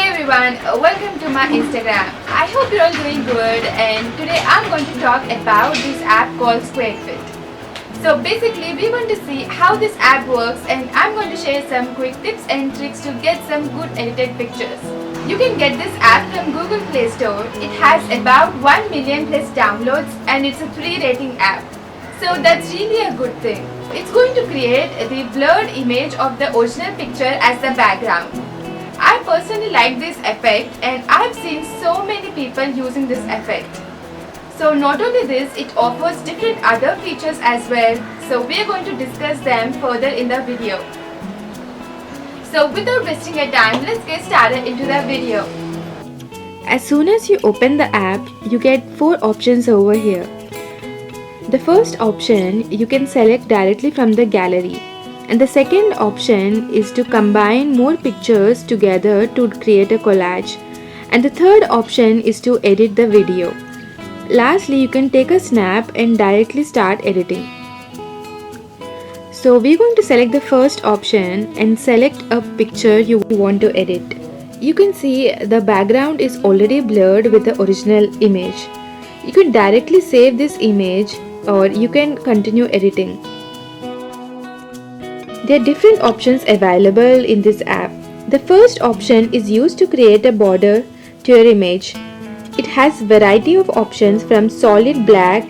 Hey everyone, welcome to my Instagram. I hope you're all doing good, and today I'm going to talk about this app called Fit. So basically we're going to see how this app works, and I'm going to share some quick tips and tricks to get some good edited pictures. You can get this app from Google Play Store. It has about 1 million plus downloads and it's a free rating app. So that's really a good thing. It's going to create the blurred image of the original picture as the background. I personally like this effect, and I've seen so many people using this effect. So not only this, it offers different other features as well. So we are going to discuss them further in the video. So without wasting your time, let's get started into the video. As soon as you open the app, you get 4 options over here. The first option you can select directly from the gallery. And the second option is to combine more pictures together to create a collage. And the third option is to edit the video. Lastly, you can take a snap and directly start editing. So we're going to select the first option and select a picture you want to edit. You can see the background is already blurred with the original image. You can directly save this image or you can continue editing. There are different options available in this app. The first option is used to create a border to your image. It has variety of options from solid black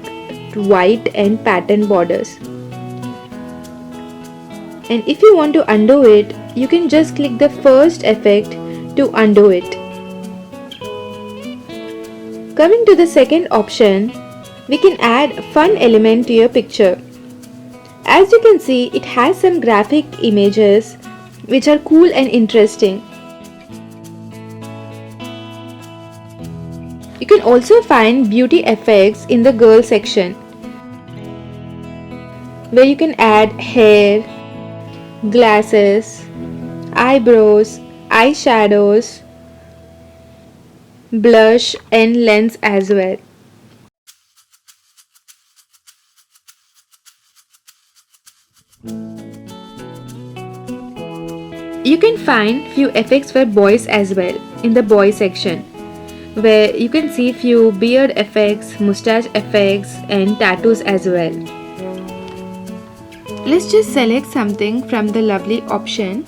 to white and pattern borders. And if you want to undo it, you can just click the first effect to undo it. Coming to the second option, we can add a fun element to your picture. As you can see, it has some graphic images which are cool and interesting. You can also find beauty effects in the girl section, where you can add hair, glasses, eyebrows, eyeshadows, blush and lens as well. You can find few effects for boys as well in the boy section, where you can see few beard effects, mustache effects and tattoos as well. Let's just select something from the lovely option.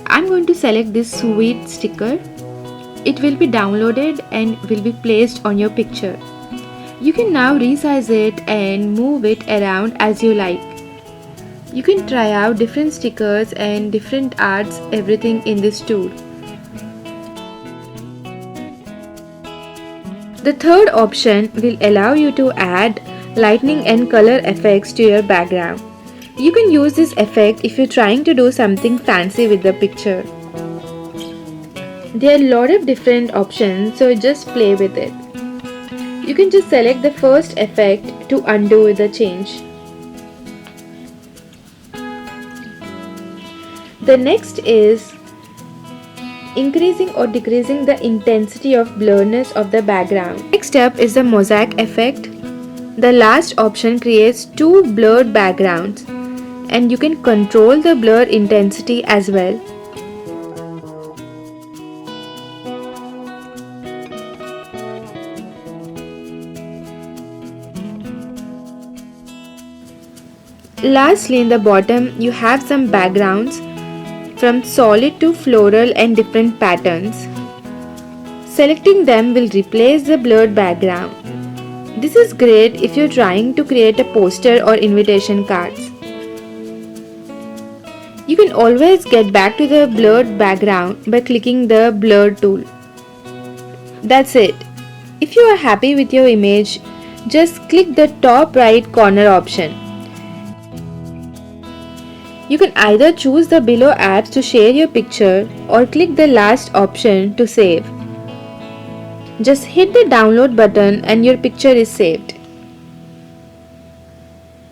I'm going to select this sweet sticker. It will be downloaded and will be placed on your picture. You can now resize it and move it around as you like. You can try out different stickers and different arts, everything in this tool. The third option will allow you to add lightning and color effects to your background. You can use this effect if you're trying to do something fancy with the picture. There are a lot of different options, so just play with it. You can just select the first effect to undo the change. The next is increasing or decreasing the intensity of blurriness of the background. Next up is the Mosaic Effect. The last option creates 2 blurred backgrounds, and you can control the blur intensity as well. Lastly, in the bottom you have some backgrounds from solid to floral and different patterns. Selecting them will replace the blurred background. This is great if you're trying to create a poster or invitation cards. You can always get back to the blurred background by clicking the blur tool. That's it. If you are happy with your image, just click the top right corner option. You can either choose the below apps to share your picture or click the last option to save. Just hit the download button and your picture is saved.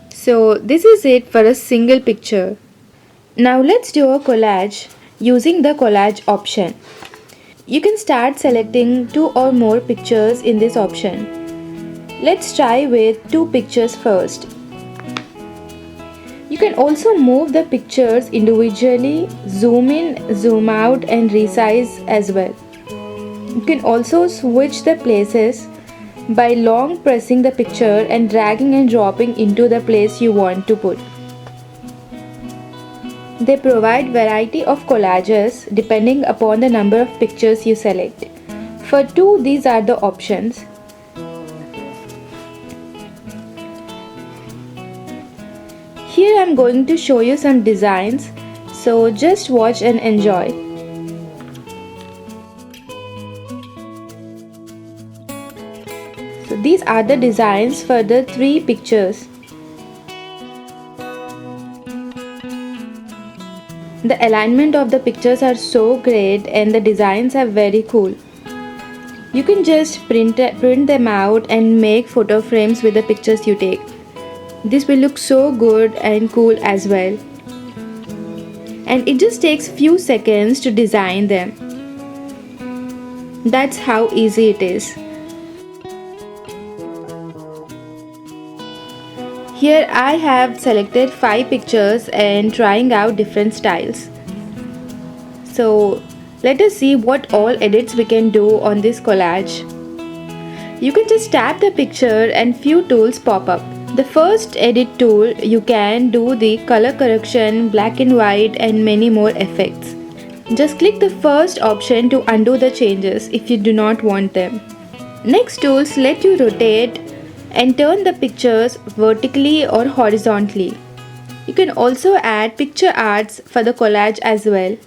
So this is it for a single picture. Now let's do a collage using the collage option. You can start selecting 2 or more pictures in this option. Let's try with 2 pictures first. You can also move the pictures individually, zoom in, zoom out and resize as well. You can also switch the places by long pressing the picture and dragging and dropping into the place you want to put. They provide variety of collages depending upon the number of pictures you select. For 2, these are the options. Here I am going to show you some designs, so just watch and enjoy. So these are the designs for the 3 pictures. The alignment of the pictures are so great and the designs are very cool. You can just print them out and make photo frames with the pictures you take. This will look so good and cool as well. And it just takes few seconds to design them. That's how easy it is. Here I have selected 5 pictures and trying out different styles. So let us see what all edits we can do on this collage. You can just tap the picture and few tools pop up. The first edit tool, you can do the color correction, black and white and many more effects. Just click the first option to undo the changes if you do not want them. Next tools let you rotate and turn the pictures vertically or horizontally. You can also add picture arts for the collage as well.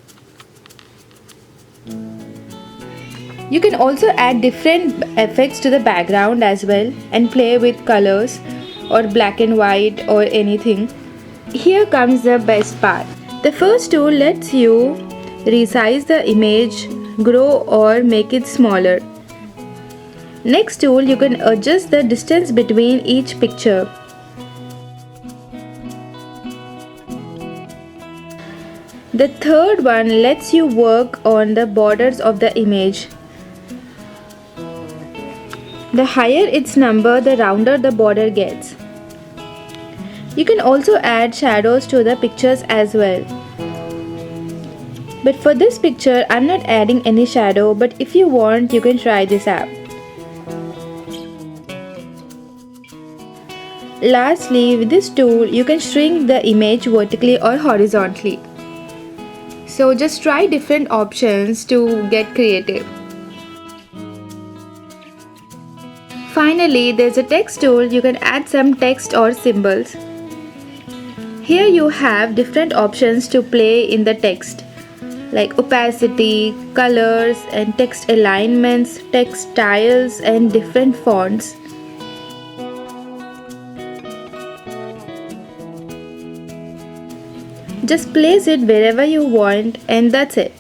You can also add different effects to the background as well and play with colors or black and white or anything. Here comes the best part. The first tool lets you resize the image, grow or make it smaller. Next tool, you can adjust the distance between each picture. The third one lets you work on the borders of the image. The higher its number, the rounder the border gets. You can also add shadows to the pictures as well. But for this picture, I'm not adding any shadow, but if you want, you can try this app. Lastly, with this tool, you can shrink the image vertically or horizontally. So just try different options to get creative. Finally, there's a text tool. You can add some text or symbols. Here you have different options to play in the text, like opacity, colors and text alignments, text styles and different fonts. Just place it wherever you want and that's it.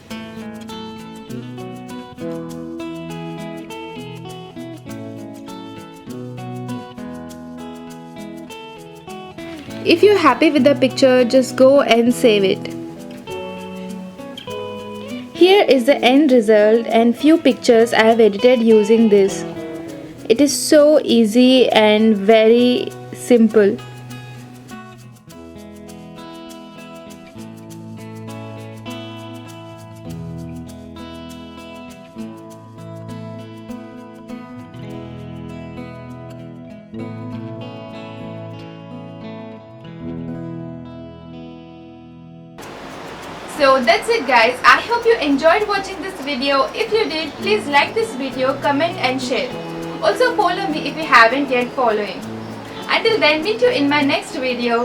If you're happy with the picture, just go and save it. Here is the end result and few pictures I have edited using this. It is so easy and very simple. So that's it guys. I hope you enjoyed watching this video. If you did, please like this video, comment and share. Also follow me if you haven't yet following. Until then, meet you in my next video.